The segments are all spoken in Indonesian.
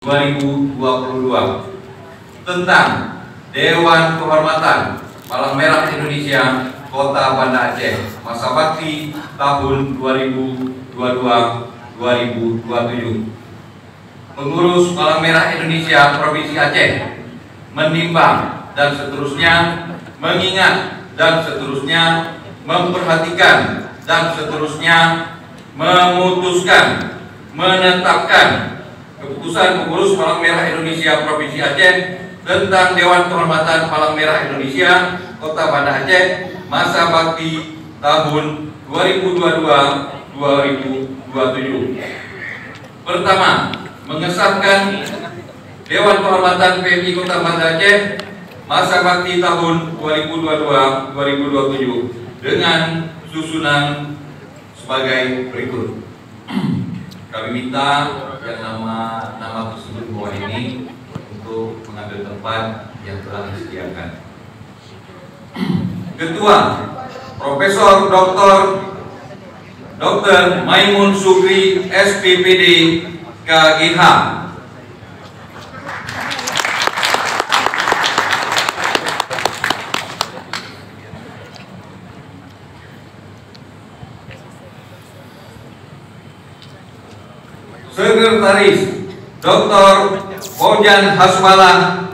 2022 tentang Dewan Kehormatan Palang Merah Indonesia Kota Banda Aceh masa bakti tahun 2022-2027. Pengurus Palang Merah Indonesia Provinsi Aceh menimbang dan seterusnya, mengingat dan seterusnya, memperhatikan dan seterusnya, memutuskan, menetapkan keputusan pengurus Palang Merah Indonesia Provinsi Aceh tentang Dewan Kehormatan Palang Merah Indonesia Kota Banda Aceh masa bakti tahun 2022-2027. Pertama, mengesahkan Dewan Kehormatan PMI Kota Banda Aceh masa bakti tahun 2022-2027 dengan susunan sebagai berikut. Kami minta yang nama tersebut bawah ini untuk mengambil tempat yang telah disediakan. Ketua Profesor Dr. Maimun Sukri SPPD KGH. Sekretaris Dr. Bojan Hasmalah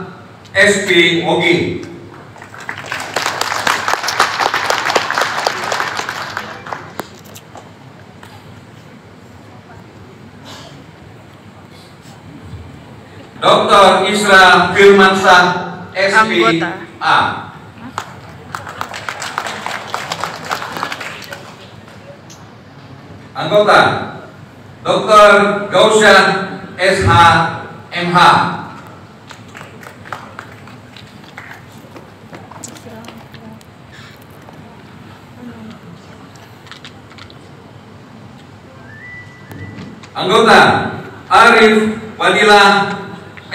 SP Mogi. Dr. Isra Firmansyah SPA. Anggota Dr. Gausyan SH MH. Anggota Arif Fadilah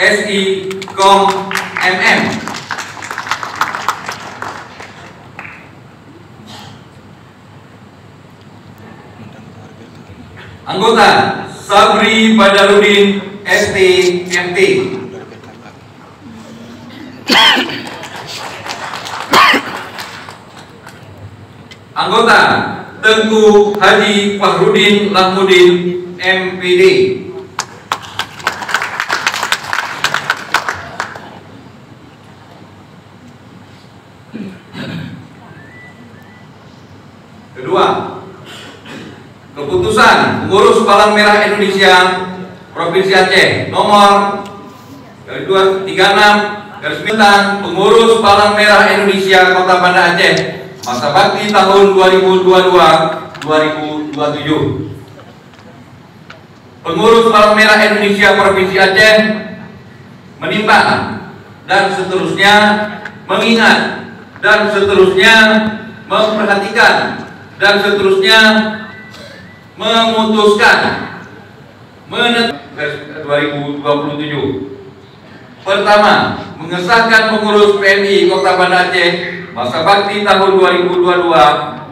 SI Kom MM. Anggota Sabri Badarudin ST MT. Anggota Tengku Haji Fahrudin Lahmudin MPD. Kedua, keputusan pengurus Palang Merah Indonesia Provinsi Aceh nomor 236/9 pengurus Palang Merah Indonesia Kota Banda Aceh masa bakti tahun 2022-2027. Pengurus Palang Merah Indonesia Provinsi Aceh menimbang dan seterusnya, mengingat dan seterusnya, memperhatikan dan seterusnya, memutuskan 2027. Pertama, mengesahkan pengurus PMI Kota Banda Aceh masa bakti tahun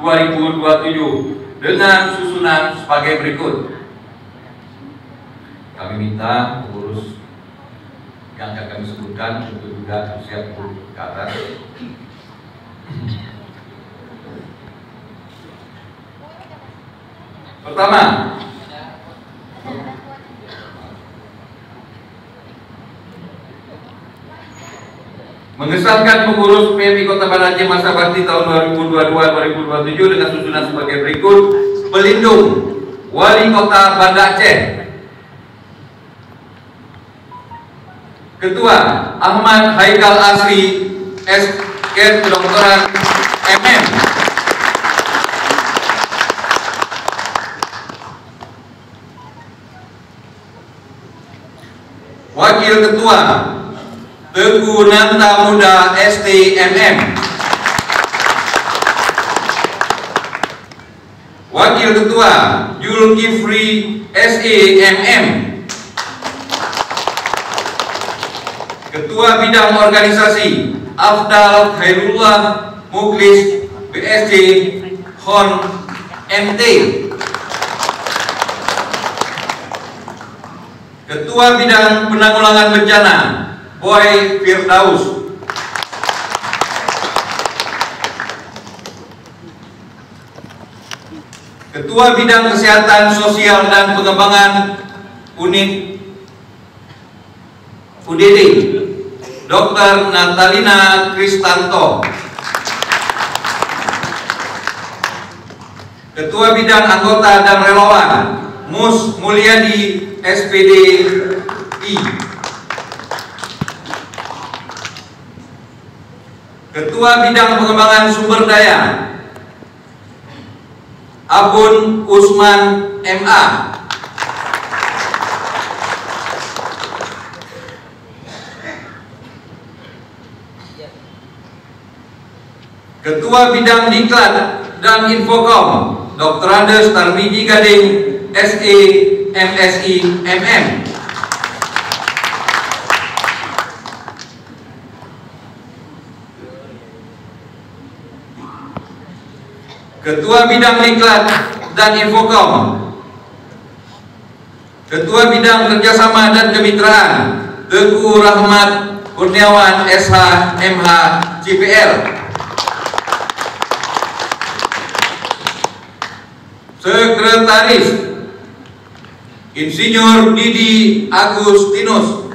2022-2027 dengan susunan sebagai berikut. Kami minta pengurus yang akan kami sebutkan untuk juga siap ke atas. Pertama, mengesahkan pengurus PMI Kota Banda Aceh masa bakti tahun 2022-2027 dengan susunan sebagai berikut. Pelindung Wali Kota Banda Aceh. Ketua Ahmad Haikal Asri SK Kedokteran MM. Wakil Ketua Teguh Nanta Muda STMM. Wakil Ketua Julkifli SEMM. Ketua Bidang Organisasi Afdal Khairullah Muklis BSD Hon MT. Ketua Bidang Penanggulangan Bencana Boy Firdaus. Ketua Bidang Kesehatan Sosial dan Pengembangan Unit UDD Dr. Natalina Kristanto. Ketua Bidang Anggota dan Relawan Mus Mulyadi SPDI. Ketua Bidang Pengembangan Sumber Daya Abun Usman MA. Ketua Bidang Diklat dan Infokom Dr. Andes Tarmiji Gading SE MSI MM. Ketua Bidang Diklat dan Infokom, Ketua Bidang Kerjasama dan Kemitraan Teguh Rahmat Kurniawan SH MH CPL. Sekretaris Insinyur Didi Agustinus.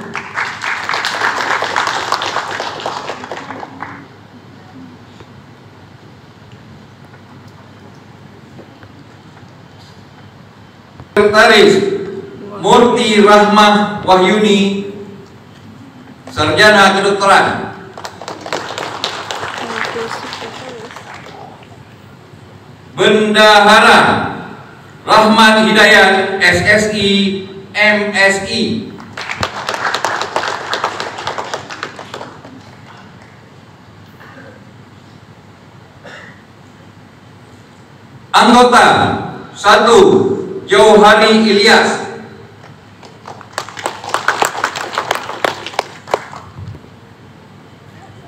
Sekretaris Murti Rahmah Wahyuni, Sarjana Kedokteran. Bendahara Rahmat Hidayat SSI MSI. Anggota 1 Jauhari Ilyas.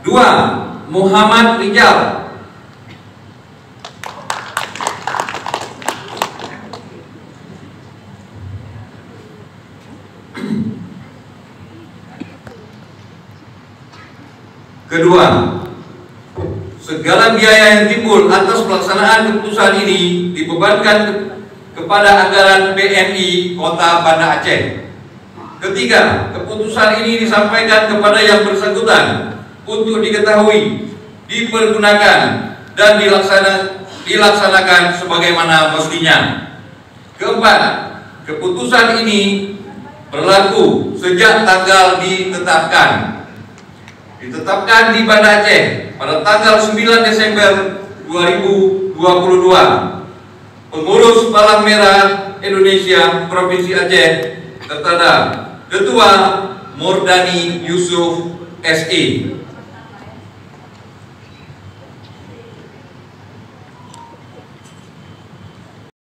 Dua, Muhammad Rijal. Kedua, segala biaya yang timbul atas pelaksanaan keputusan ini dibebankan kepada anggaran PMI Kota Banda Aceh. Ketiga, keputusan ini disampaikan kepada yang bersangkutan untuk diketahui, dipergunakan, dan dilaksanakan sebagaimana mestinya. Keempat, keputusan ini berlaku sejak tanggal ditetapkan di Banda Aceh pada tanggal 9 Desember 2022. Pengurus Palang Merah Indonesia Provinsi Aceh tertanda Ketua Murdani Yusuf SE.